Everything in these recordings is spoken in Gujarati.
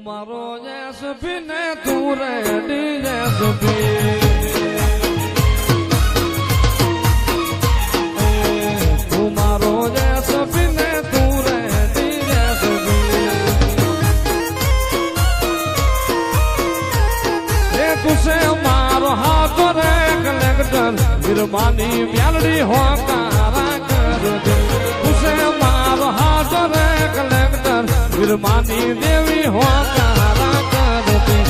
મારો જેસપી ને તું રેડી જેસપી તું મારો જેસપી ને તું રેડી જેસપી એ તુસે મારો હાથ રે કલેક્ટર વિરમાની મ્યાલડી હો કારા કર તુસે મારો હાથ રે કલેક્ટર વિરમાની દેવી હો કારા કરતી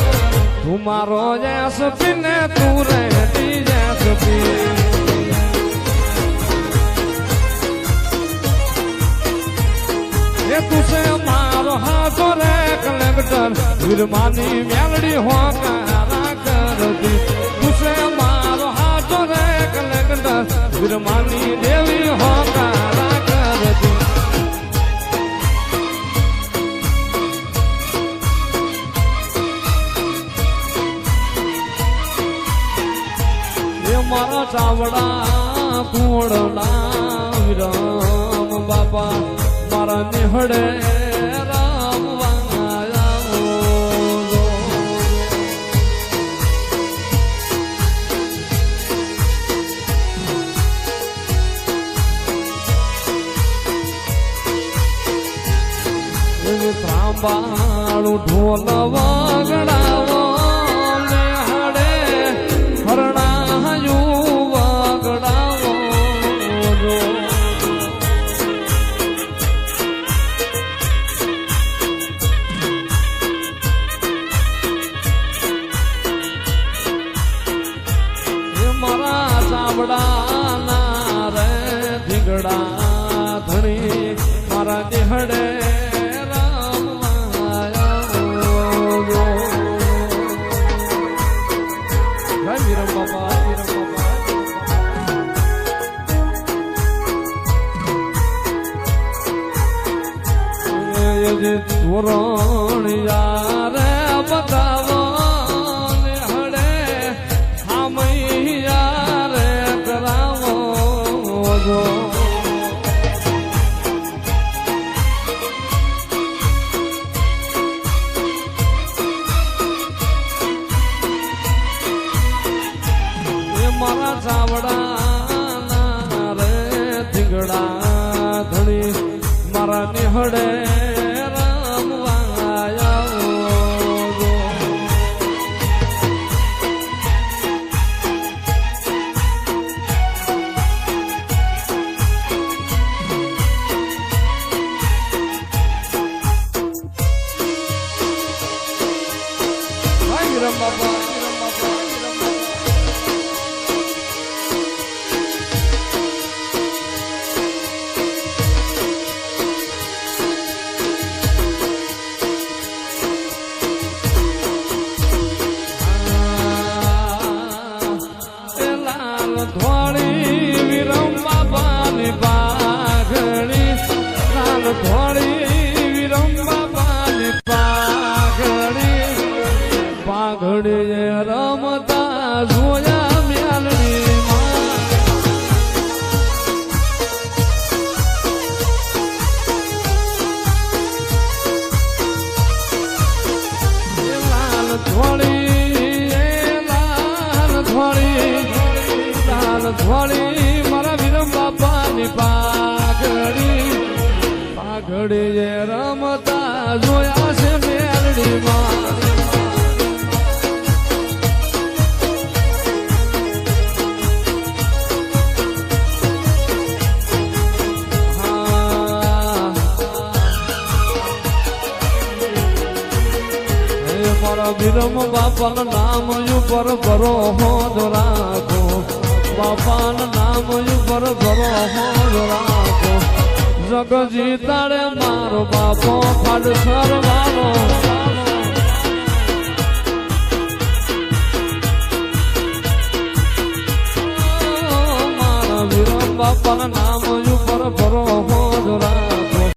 તું મારો જેસપી ને તું રેડી જેસપી એ તુસે મારો હાથ રે કલેક્ટર વિરમાની મ્યાલડી હો કારા કરતી તુસે મારો હાથ રે કલેક્ટર વિરમાની દેવી હો કારા કરતી મારા ચાવડા કુંડલા વિરામ બાપા મારા નિહળે રામ ત્રાંબાળું ઢોલ વગડાવો નિહળે હરણા રે ધીંગડા ધણી મારા નિહળે રામ વિરમ બાપા ધોરણ યારે બતાવો નિહળે હામૈયા કરાવો જો એ મારા ચાવડા રે ધીંગડા ધણી મારા નિહળે રામ ધોળી વિરમ બાપાની પાઘડી લાલ ધોળી વિરમ બાપાની પાઘડી પાઘડી રમતા જોયા મ્યાલડી લાલ ધોળી મારા વિરમ બાપાની પાઘડી પાઘડી રમતા જોયા છે મેલડી માં મારા વિરમ બાપાના નામ ઉપર ભરો હોદ રાખો બાપાના નામ ઉપર ભરો હોદ રાખો જગ જીતાડે મારો બાપો ફાડ સરવાનો